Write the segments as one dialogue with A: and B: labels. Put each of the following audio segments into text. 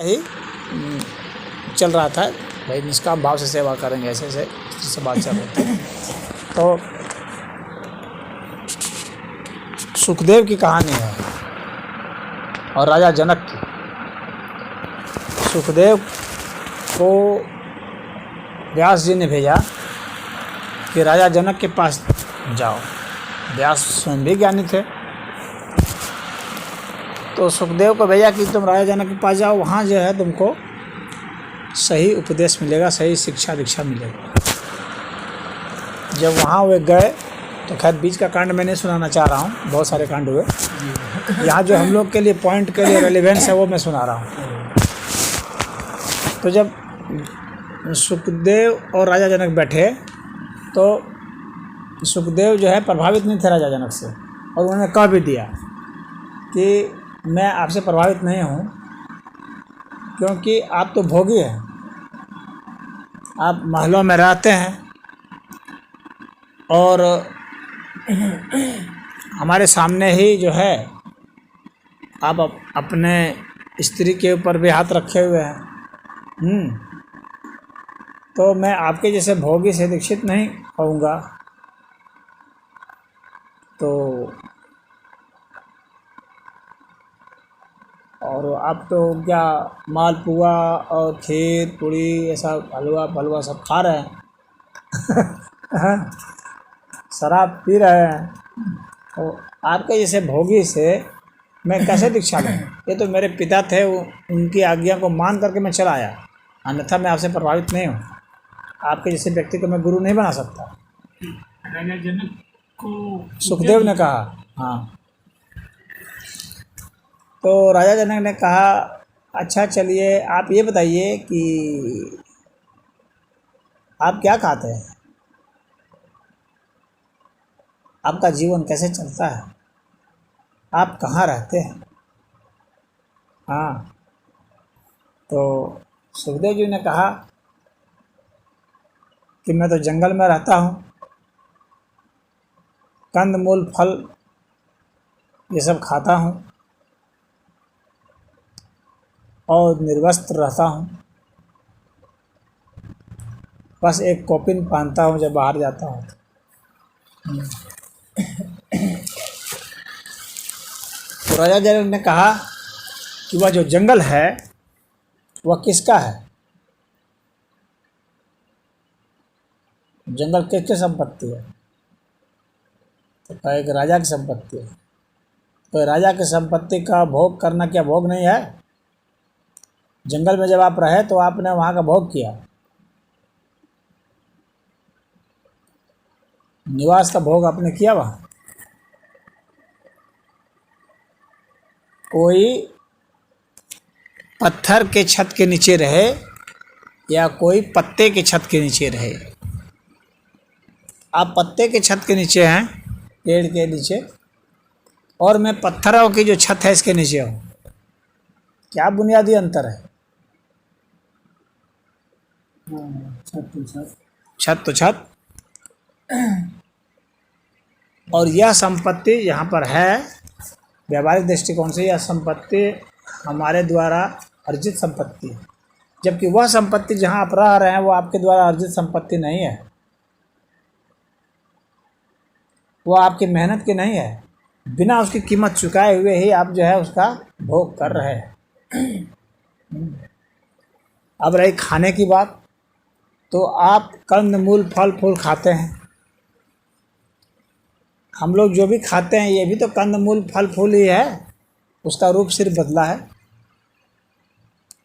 A: ही चल रहा था भाई, निष्काम भाव से सेवा करेंगे, ऐसे ऐसे से बात चल रही थी। तो सुखदेव की कहानी है और राजा जनक की। सुखदेव को व्यास जी ने भेजा कि राजा जनक के पास जाओ। व्यास स्वयं भी ज्ञानी थे, तो सुखदेव को भेजा कि तुम राजा जनक के पास जाओ, वहाँ जो है तुमको सही उपदेश मिलेगा, सही शिक्षा दीक्षा मिलेगा। जब वहाँ वे गए तो खैर बीच का कांड मैं नहीं सुनाना चाह रहा हूँ, बहुत सारे कांड हुए। यहाँ जो हम लोग के लिए पॉइंट के लिए रेलिवेंस है वो मैं सुना रहा हूँ। तो जब सुखदेव और राजा जनक बैठे तो सुखदेव जो है प्रभावित नहीं थे राजा जनक से, और उन्होंने कह भी दिया कि मैं आपसे प्रभावित नहीं हूँ, क्योंकि आप तो भोगी हैं, आप महलों में रहते हैं और हमारे सामने ही जो है आप अपने स्त्री के ऊपर भी हाथ रखे हुए हैं। तो मैं आपके जैसे भोगी से दीक्षित नहीं होऊंगा। तो और आप तो क्या मालपुआ और खीर पूड़ी ऐसा हलवा फलवा सब खा रहे हैं शराब पी रहे हैं, तो आपके जैसे भोगी से मैं कैसे दीक्षा लूँ? ये तो मेरे पिता थे, उनकी आज्ञा को मान करके मैं चला आया, अन्यथा मैं आपसे प्रभावित नहीं हूँ। आपके जैसे व्यक्ति को मैं गुरु नहीं बना सकता।
B: राजा जनक को
A: सुखदेव ने कहा। हाँ, तो राजा जनक ने कहा अच्छा चलिए आप ये बताइए कि आप क्या खाते हैं, आपका जीवन कैसे चलता है, आप कहाँ रहते हैं? हाँ, तो सुखदेव जी ने कहा कि मैं तो जंगल में रहता हूँ, कंद मूल फल ये सब खाता हूँ और निर्वस्त्र रहता हूँ, बस एक कॉपिन पहनता हूँ जब बाहर जाता हूँ। तो राजा जनक ने कहा कि वह जो जंगल है वह किसका है? जंगल किसकी संपत्ति है? तो कहे कि राजा की संपत्ति है। तो राजा की संपत्ति का भोग करना क्या भोग नहीं है? जंगल में जब आप रहे तो आपने वहाँ का भोग किया, निवास का भोग आपने किया। वहाँ कोई पत्थर के छत के नीचे रहे या कोई पत्ते के छत के नीचे रहे, आप पत्ते के छत के नीचे हैं, पेड़ के नीचे, और मैं पत्थरों की जो छत है इसके नीचे हूँ, क्या बुनियादी अंतर है? छत तो छत। और यह संपत्ति यहाँ पर है, व्यावहारिक दृष्टिकोण से यह संपत्ति हमारे द्वारा अर्जित संपत्ति है, जबकि वह संपत्ति जहाँ आप रह रहे हैं वो आपके द्वारा अर्जित संपत्ति नहीं है, वो आपकी मेहनत की नहीं है, बिना उसकी कीमत चुकाए हुए ही आप जो है उसका भोग कर रहे हैं। अब रही खाने की बात, तो आप कंद मूल फल फूल खाते हैं, हम लोग जो भी खाते हैं ये भी तो कंद मूल फल फूल ही है, उसका रूप सिर्फ बदला है।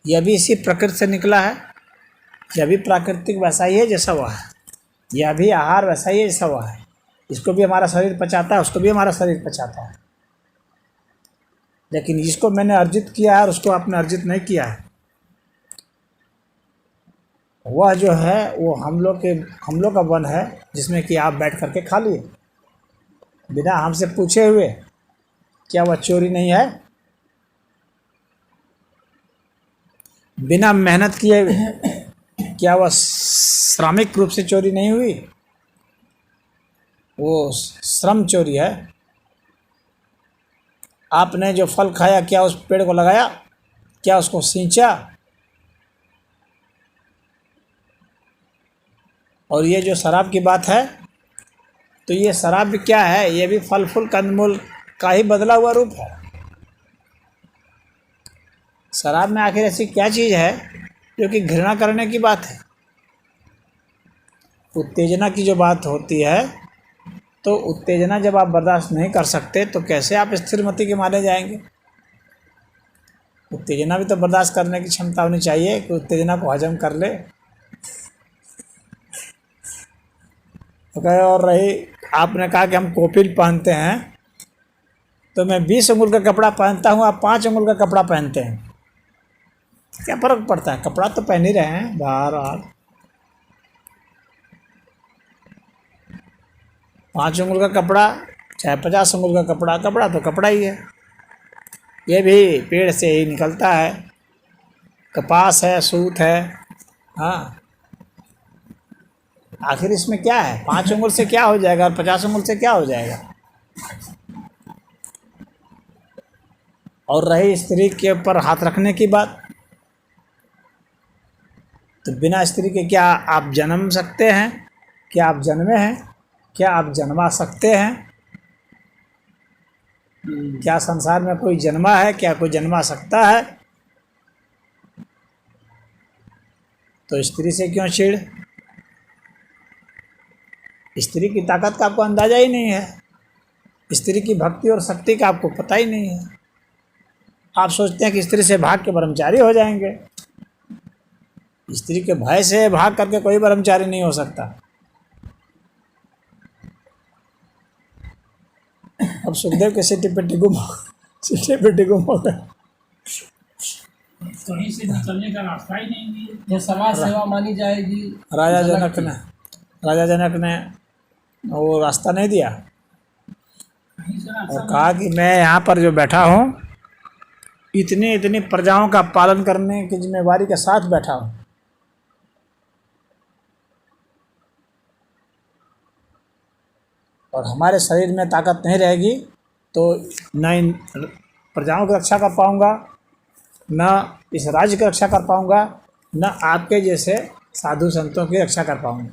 A: यह भी इसी प्रकृति से निकला है, यह भी प्राकृतिक वैसा ही है जैसा वह है, यह भी आहार वैसा ही है जैसा वह है, इसको भी हमारा शरीर पचाता है, उसको भी हमारा शरीर पचाता है। लेकिन जिसको मैंने अर्जित किया है और उसको आपने अर्जित नहीं किया है, वह जो है वो हम लोग का वन है, जिसमें कि आप बैठ करके खा लिए बिना हमसे पूछे हुए। क्या वह चोरी नहीं है? बिना मेहनत किए हुए क्या वह श्रमिक रूप से चोरी नहीं हुई? वो श्रम चोरी है। आपने जो फल खाया क्या उस पेड़ को लगाया? क्या उसको सींचा? और ये जो शराब की बात है, तो ये शराब भी क्या है? ये भी फल फूल कंदमूल का ही बदला हुआ रूप है। शराब में आखिर ऐसी क्या चीज़ है जो कि घृणा करने की बात है? उत्तेजना की जो बात होती है, तो उत्तेजना जब आप बर्दाश्त नहीं कर सकते तो कैसे आप स्थिरमति के माने जाएंगे? उत्तेजना भी तो बर्दाश्त करने की क्षमता होनी चाहिए कि उत्तेजना को हजम कर ले। और रही, आपने कहा कि हम कोपिल पहनते हैं, तो मैं 20 अंगुल का कपड़ा पहनता हूँ, आप 5 अंगुल का कपड़ा पहनते हैं, क्या फ़र्क पड़ता है? कपड़ा तो पहन ही रहे हैं बाहर। और 5 अंगुल का कपड़ा चाहे 50 अंगुल का कपड़ा, कपड़ा तो कपड़ा ही है। ये भी पेड़ से ही निकलता है, कपास है, सूत है। हाँ, आखिर इसमें क्या है? 5 अंगुल से क्या हो जाएगा और 50 अंगुल से क्या हो जाएगा? और रही स्त्री के ऊपर हाथ रखने की बात, तो बिना स्त्री के क्या आप जन्म सकते हैं? क्या आप जन्मे हैं? क्या आप जन्मा सकते हैं? क्या संसार में कोई जन्मा है? क्या कोई जन्मा सकता है? तो स्त्री से क्यों चिढ़? स्त्री की ताकत का आपको अंदाजा ही नहीं है, स्त्री की भक्ति और शक्ति का आपको पता ही नहीं है। आप सोचते हैं कि स्त्री से भाग के ब्रह्मचारी हो जाएंगे। स्त्री के भय से भाग करके कोई ब्रह्मचारी नहीं हो सकता। अब सुखदेव के सिटी पे गुम हो गए।
B: कहीं से निकलने का रास्ता ही नहीं है।
C: जो समाज सेवा मानी जाएगी।
A: राजा जनक ने वो रास्ता नहीं दिया
B: कहीं से रास्ता
A: और कहा कि मैं यहाँ पर जो बैठा हूँ, इतनी प्रजाओं का पालन करने की जिम्मेवारी के साथ बैठा हूँ, और हमारे शरीर में ताकत नहीं रहेगी तो न इन प्रजाओं की रक्षा कर पाऊँगा, न इस राज्य की रक्षा कर पाऊँगा, न आपके जैसे साधु संतों की रक्षा कर पाऊँगा।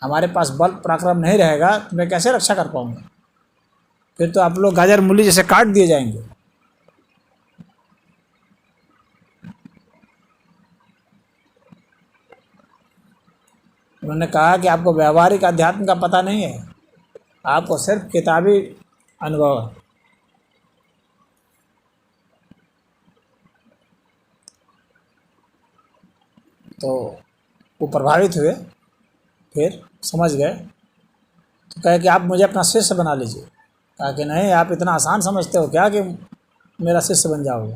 A: हमारे पास बल पराक्रम नहीं रहेगा तो मैं कैसे रक्षा कर पाऊँगा? फिर तो आप लोग गाजर मूली जैसे काट दिए जाएंगे। उन्होंने कहा कि आपको व्यवहारिक अध्यात्म का पता नहीं है, आपको सिर्फ किताबी अनुभव है। तो वो प्रभावित हुए, फिर समझ गए, तो कहे कि आप मुझे अपना शिष्य बना लीजिए। कहा कि नहीं, आप इतना आसान समझते हो क्या कि मेरा शिष्य बन जाओगे?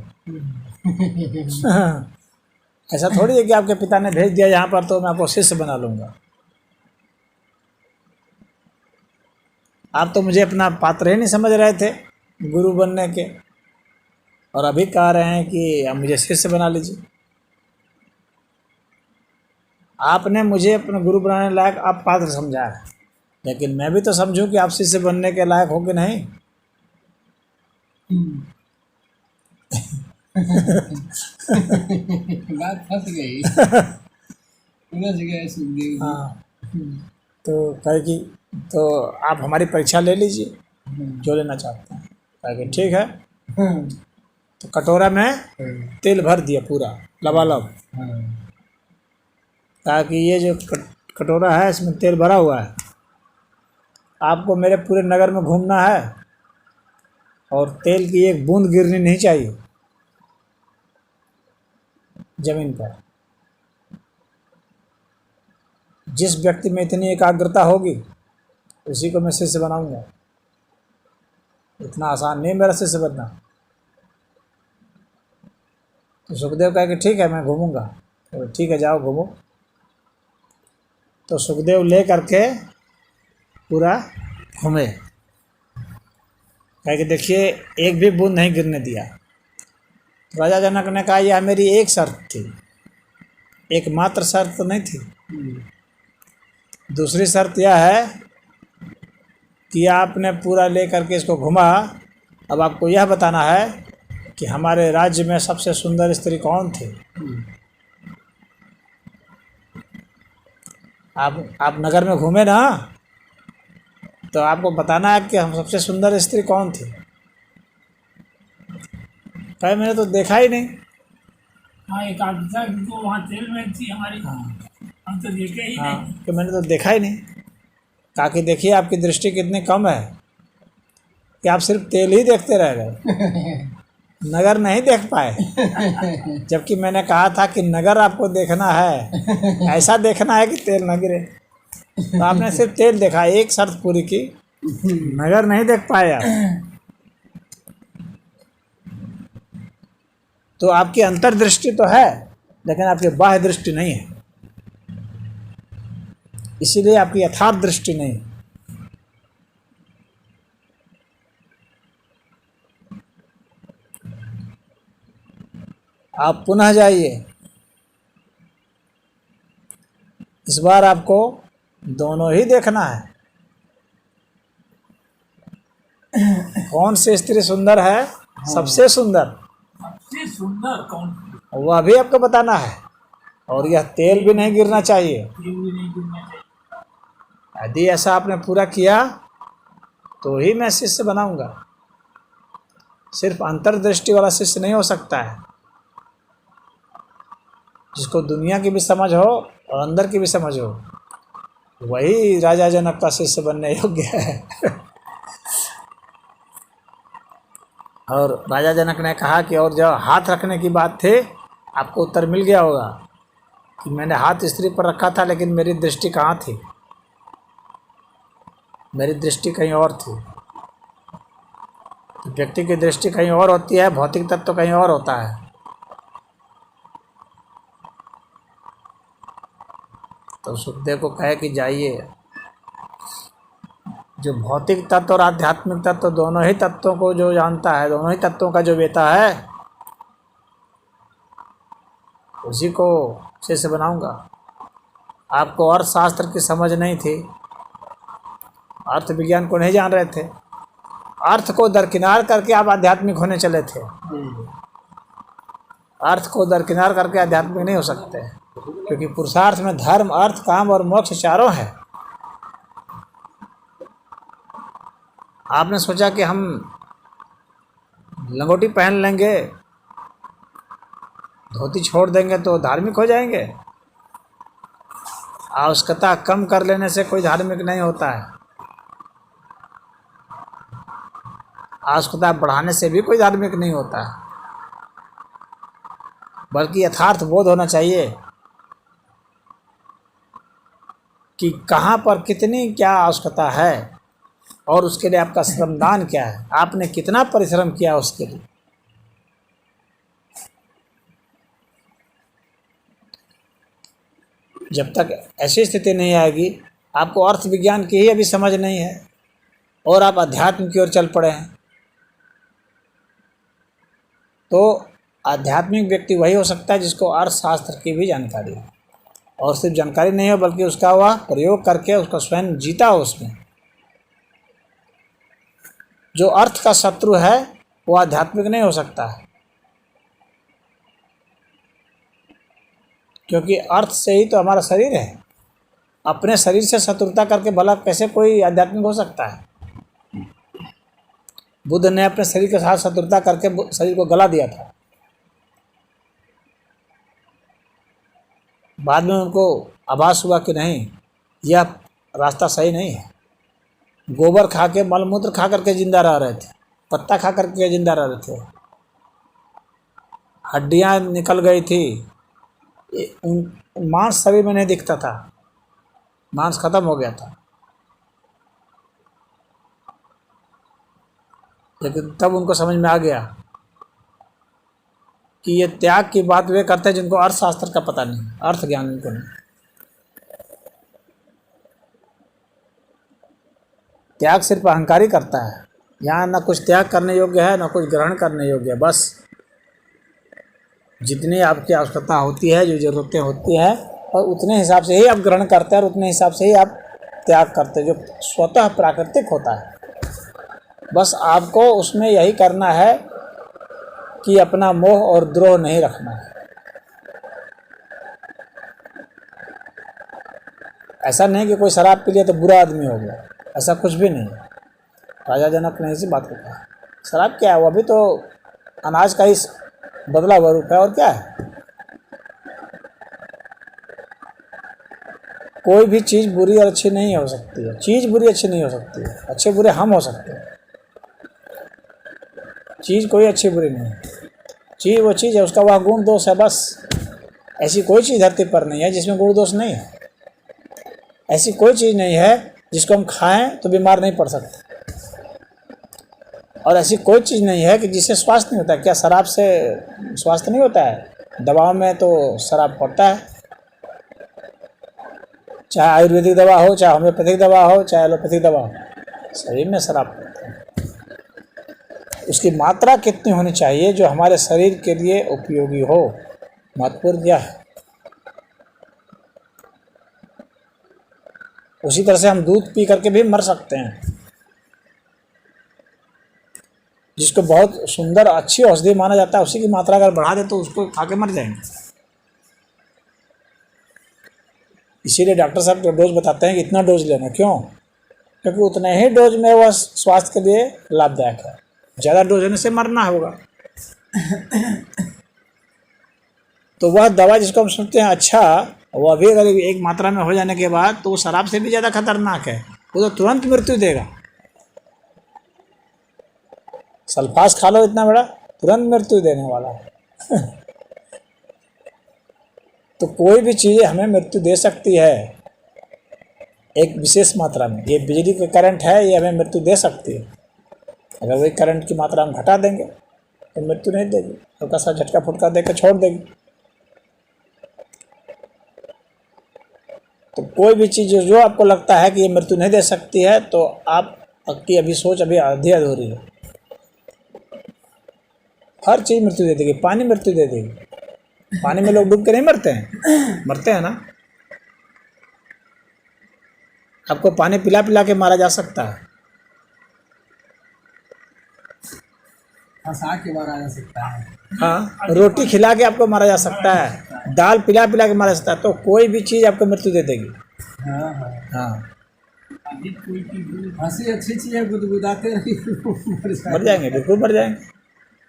A: ऐसा थोड़ी है कि आपके पिता ने भेज दिया यहाँ पर तो मैं आपको शिष्य बना लूँगा। आप तो मुझे अपना पात्र ही नहीं समझ रहे थे गुरु बनने के, और अभी कह रहे हैं कि आप मुझे शिष्य बना लीजिए। आपने मुझे अपने गुरु बनाने लायक आप पात्र समझा है, लेकिन मैं भी तो समझूं कि आप शिष्य बनने के लायक हो कि नहीं।
C: बात फंस गई। समझ गए सुखदेव जी।
A: हाँ, तो कहे कि तो आप हमारी परीक्षा ले लीजिए, जो लेना चाहते हैं। कहे कि ठीक है। तो कटोरा में तेल भर दिया पूरा लबालब, कहा कि ये जो कटोरा है इसमें तेल भरा हुआ है, आपको मेरे पूरे नगर में घूमना है और तेल की एक बूंद गिरनी नहीं चाहिए जमीन पर। जिस व्यक्ति में इतनी एकाग्रता होगी उसी को मैं शिष्य बनाऊंगा। इतना आसान नहीं मेरा शिष्य बनना। तो सुखदेव कहे कि ठीक है मैं घूमूंगा। तो ठीक है जाओ घूमो। तो सुखदेव ले करके पूरा घूमे, कहे कि देखिए एक भी बूंद नहीं गिरने दिया। तो राजा जनक ने कहा यह मेरी एक शर्त थी, एकमात्र शर्त नहीं थी। दूसरी शर्त यह है कि आपने पूरा ले करके इसको घुमा, अब आपको यह बताना है कि हमारे राज्य में सबसे सुंदर स्त्री कौन थी। आप नगर में घूमे ना, तो आपको बताना है कि हम सबसे सुंदर स्त्री कौन थी। कहे मैंने तो देखा ही नहीं।
B: हाँ, एक आदमी जो वहाँ तेल में थी हमारी, हम तो देखे ही
A: हाँ,
B: नहीं।
A: कि मैंने तो देखा ही नहीं। कहा कि देखिए आपकी दृष्टि कितनी कम है कि आप सिर्फ तेल ही देखते रह गए, नगर नहीं देख पाए। जबकि मैंने कहा था कि नगर आपको देखना है, ऐसा देखना है कि तेल न गिरे। तो आपने सिर्फ तेल देखा, एक शर्त पूरी की, नगर नहीं देख पाए आप। तो आपकी अंतर्दृष्टि तो है, लेकिन आपकी बाह्य दृष्टि नहीं है, इसीलिए आपकी यथार्थ दृष्टि नहीं है। आप पुनः जाइए, इस बार आपको दोनों ही देखना है। कौन सी स्त्री सुंदर है, सबसे सुंदर,
B: सबसे सुंदर कौन थी?
A: वह भी आपको बताना है। और यह तेल भी नहीं गिरना चाहिए।
B: ये भी नहीं गिरना चाहिए।
A: यदि ऐसा आपने पूरा किया तो ही मैं शिष्य बनाऊंगा। सिर्फ अंतर्दृष्टि वाला शिष्य नहीं हो सकता है, जिसको दुनिया की भी समझ हो और अंदर की भी समझ हो, वही राजा जनक का शिष्य बनने योग्य है। और राजा जनक ने कहा कि और जब हाथ रखने की बात थी, आपको उत्तर मिल गया होगा कि मैंने हाथ स्त्री पर रखा था, लेकिन मेरी दृष्टि कहाँ थी, मेरी दृष्टि कहीं और थी। तो व्यक्ति की दृष्टि कहीं और होती है, भौतिक तत्व तो कहीं और होता है। तो सुखदेव को कहे कि जाइए, जो भौतिक तत्व और आध्यात्मिक तत्व दोनों ही तत्वों को जो जानता है, दोनों ही तत्वों का जो वेता है, उसी को शिष्य बनाऊंगा। आपको अर्थशास्त्र की समझ नहीं थी, अर्थ विज्ञान को नहीं जान रहे थे, अर्थ को दरकिनार करके आप आध्यात्मिक होने चले थे। अर्थ को दरकिनार करके आध्यात्मिक नहीं हो सकते, क्योंकि पुरुषार्थ में धर्म, अर्थ, काम और मोक्ष चारों हैं। आपने सोचा कि हम लंगोटी पहन लेंगे, धोती छोड़ देंगे तो धार्मिक हो जाएंगे। आवश्यकता कम कर लेने से कोई धार्मिक नहीं होता है, आवश्यकता बढ़ाने से भी कोई धार्मिक नहीं होता है। बल्कि यथार्थ बोध होना चाहिए कि कहाँ पर कितनी क्या आवश्यकता है और उसके लिए आपका श्रमदान क्या है, आपने कितना परिश्रम किया उसके लिए। जब तक ऐसी स्थिति नहीं आएगी, आपको अर्थ विज्ञान की ही अभी समझ नहीं है और आप अध्यात्म की ओर चल पड़े हैं, तो आध्यात्मिक व्यक्ति वही हो सकता है जिसको अर्थशास्त्र की भी जानकारी हो, और सिर्फ जानकारी नहीं हो बल्कि उसका वह प्रयोग करके उसका स्वयं जीता हो उसमें। जो अर्थ का शत्रु है वो आध्यात्मिक नहीं हो सकता है, क्योंकि अर्थ से ही तो हमारा शरीर है। अपने शरीर से शत्रुता करके भला कैसे कोई आध्यात्मिक हो सकता है। बुद्ध ने अपने शरीर के साथ शत्रुता करके शरीर को गला दिया था। बाद में उनको आभास हुआ कि नहीं, यह रास्ता सही नहीं है। गोबर खा के, मलमूत्र खा करके जिंदा रह रहे थे, पत्ता खा करके जिंदा रह रहे थे, हड्डियां निकल गई थी, मांस शरीर में नहीं दिखता था, मांस खत्म हो गया था। लेकिन तब उनको समझ में आ गया कि ये त्याग की बात वे करते हैं जिनको अर्थशास्त्र का पता नहीं, अर्थ ज्ञान इनको नहीं। त्याग सिर्फ अहंकारी करता है, यहाँ ना कुछ त्याग करने योग्य है ना कुछ ग्रहण करने योग्य है। बस जितनी आपकी आवश्यकता होती है, जो ज़रूरतें होती हैं, और उतने हिसाब से ही आप ग्रहण करते हैं और उतने हिसाब से ही आप त्याग करते हैं, जो स्वतः प्राकृतिक होता है। बस आपको उसमें यही करना है कि अपना मोह और द्रोह नहीं रखना है। ऐसा नहीं कि कोई शराब पी लिया तो बुरा आदमी हो गया, ऐसा कुछ भी नहीं है। राजा जनक ने इसी बात को कहा, शराब क्या है, वो अभी तो अनाज का ही बदला हुआ रूप है, और क्या है। कोई भी चीज़ बुरी और अच्छी नहीं हो सकती है, चीज़ बुरी अच्छी नहीं हो सकती है, अच्छे बुरे हम हो सकते हैं। चीज़ कोई अच्छी बुरी नहीं है, चीज़ वो चीज़ है, उसका वह गुण दोष है बस। ऐसी कोई चीज़ धरती पर नहीं है जिसमें गुण दोष नहीं है। ऐसी कोई चीज़ नहीं है जिसको हम खाएं तो बीमार नहीं पड़ सकते, और ऐसी कोई चीज़ नहीं है कि जिससे स्वास्थ्य नहीं होता है। क्या शराब से स्वास्थ्य नहीं होता है? दवाओं में तो शराब पड़ता है, चाहे आयुर्वेदिक दवा हो, चाहे होम्योपैथिक दवा हो, चाहे एलोपैथिक दवा हो, शरीर में शराब पड़ता है। उसकी मात्रा कितनी होनी चाहिए जो हमारे शरीर के लिए उपयोगी हो, महत्वपूर्ण यह है। उसी तरह से हम दूध पी करके भी मर सकते हैं। जिसको बहुत सुंदर अच्छी औषधि माना जाता है, उसी की मात्रा अगर बढ़ा दे तो उसको खा के मर जाएंगे। इसीलिए डॉक्टर साहब जो डोज बताते हैं कि इतना डोज लेना, क्यों? क्योंकि उतने ही डोज में वह स्वास्थ्य के लिए लाभदायक है। ज़्यादा डोज लेने से मरना होगा। तो वह दवा जिसको हम समझते हैं अच्छा, वह भी अगर एक मात्रा में हो जाने के बाद तो वो शराब से भी ज़्यादा खतरनाक है, वो तो तुरंत मृत्यु देगा। सल्फास खा लो इतना बड़ा, तुरंत मृत्यु देने वाला है। तो कोई भी चीज़ हमें मृत्यु दे सकती है एक विशेष मात्रा में। ये बिजली का करंट है, ये हमें मृत्यु दे सकती है। अगर वही करंट की मात्रा हम घटा देंगे तो मृत्यु नहीं देगी, हल्का सा झटका फुटका देकर छोड़ देगी। तो कोई भी चीज़ जो आपको लगता है कि ये मृत्यु नहीं दे सकती है, तो आपकी अभी सोच अभी आधी अधूरी है। हर चीज़ मृत्यु दे देगी। पानी मृत्यु दे देगी। पानी में लोग डूब के नहीं मरते हैं, मरते हैं ना। आपको पानी पिला पिला के मारा जा सकता है,
C: फंसा के मारा जा सकता है।
A: हाँ, रोटी खिला के आपको मारा जा सकता है, दाल पिला पिला के मारा जा सकता है। तो कोई भी चीज़ आपको मृत्यु दे देगी।
C: हाँ हाँ
A: हाँ,
C: हंसी अच्छी चीज़ है, गुदगुदाते
A: मर जाएंगे, बिल्कुल मर जाएंगे।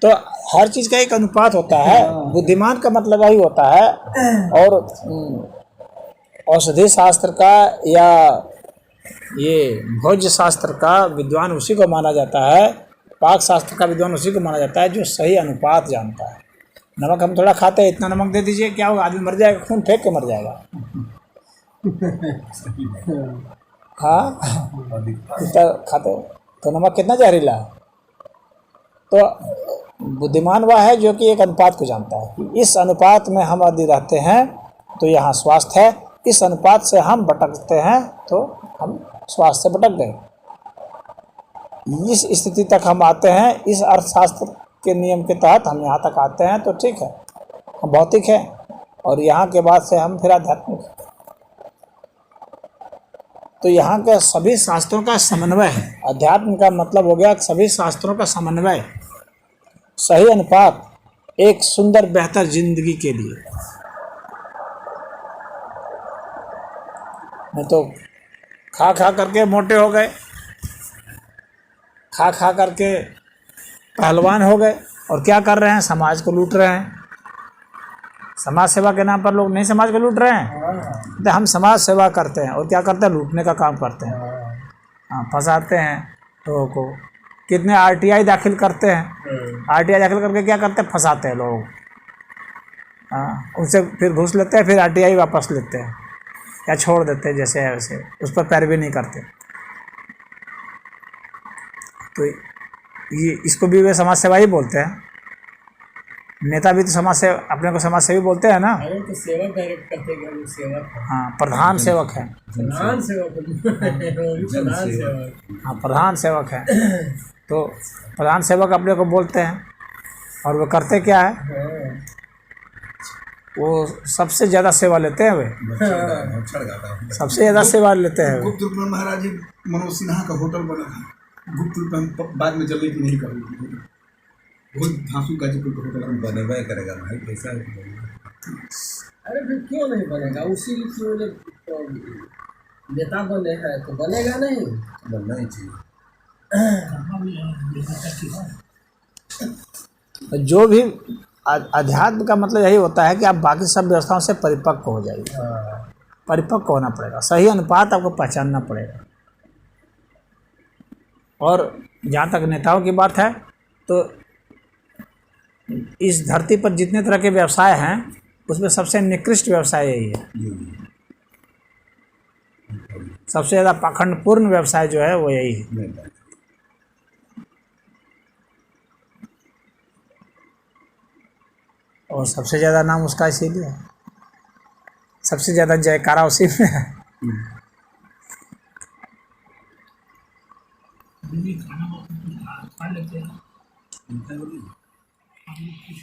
A: तो हर चीज़ का एक अनुपात होता है। बुद्धिमान का मतलब यही होता है। और औषधि शास्त्र का या ये भोज्य शास्त्र का विद्वान उसी को माना जाता है, पाक शास्त्र का विद्वान उसी को माना जाता है जो सही अनुपात जानता है। नमक हम थोड़ा खाते हैं, इतना नमक दे दीजिए, क्या होगा? आदमी मर जाएगा, खून फेंक के मर जाएगा। हाँ, इतना खाते तो नमक कितना जहरीला है। तो बुद्धिमान वह है जो कि एक अनुपात को जानता है कि इस अनुपात में हम यदि रहते हैं तो यहाँ स्वास्थ्य है, इस अनुपात से हम भटकते हैं तो हम स्वास्थ्य से भटक गए। इस स्थिति तक हम आते हैं, इस अर्थशास्त्र के नियम के तहत हम यहाँ तक आते हैं तो ठीक है, हम भौतिक हैं, और यहाँ के बाद से हम फिर आध्यात्मिक हैं। तो यहाँ के सभी शास्त्रों का समन्वय है। अध्यात्म का मतलब हो गया सभी शास्त्रों का समन्वय, सही अनुपात एक सुंदर बेहतर जिंदगी के लिए। नहीं तो खा खा करके मोटे हो गए, खा खा करके पहलवान हो गए, और क्या कर रहे हैं? समाज को लूट रहे हैं। समाज सेवा के नाम पर लोग नहीं समाज को लूट रहे हैं। तो हम समाज सेवा करते हैं और क्या करते हैं? लूटने का काम करते हैं। हाँ, फंसाते हैं लोगों को। कितने आरटीआई दाखिल करते हैं, आरटीआई दाखिल करके क्या करते हैं? फंसाते हैं लोग। हाँ, उनसे फिर घूस लेते हैं, फिर आरटीआई वापस लेते हैं या छोड़ देते हैं जैसे है वैसे, उस पर पैरवी नहीं करते। तो ये इसको भी वे समाज सेवा ही बोलते हैं। नेता भी तो समाज से अपने को समाज सेवी बोलते हैं ना।
C: तो सेवक डायरेक्ट करते हैं, वो सेवक है।
A: हाँ, प्रधान सेवक है।
C: प्रधान सेवक प्रधान सेवक।
A: हाँ, प्रधान सेवक है। तो प्रधान सेवक अपने को बोलते हैं, और वो करते क्या है? वो सबसे ज़्यादा सेवा लेते हैं। वे सबसे ज़्यादा सेवा लेते हैं।
D: गुप्त रूप में महाराज जी मनोज सिन्हा का होटल बना था। गुप्त रूप में बाद में जल्दी की नहीं करूँगी। बहुत धांसू का जो होटल में बनेगा ही करेगा भाई, पैसा है तो बनेगा।
C: अरे फिर क्यों नहीं बनेगा? उसी की वजह तो नेता बने हैं तो बनेगा नहीं।
D: बनना ही चाहिए।
A: जो भी अध्यात्म का मतलब यही होता है कि आप बाकी सब व्यवस्थाओं से परिपक्व हो जाइए।
C: हाँ,
A: परिपक्व होना पड़ेगा, सही अनुपात आपको पहचानना पड़ेगा। और जहाँ तक नेताओं की बात है तो इस धरती पर जितने तरह के व्यवसाय हैं उसमें सबसे निकृष्ट व्यवसाय यही है। सबसे ज़्यादा पाखंडपूर्ण व्यवसाय जो है वो यही है।
D: नेता।
A: और सबसे ज़्यादा नाम उसका इसीलिए है, सबसे ज़्यादा जयकारा उसी में है।
B: दीदी खाना खा लेते हैं। हम लोग कुछ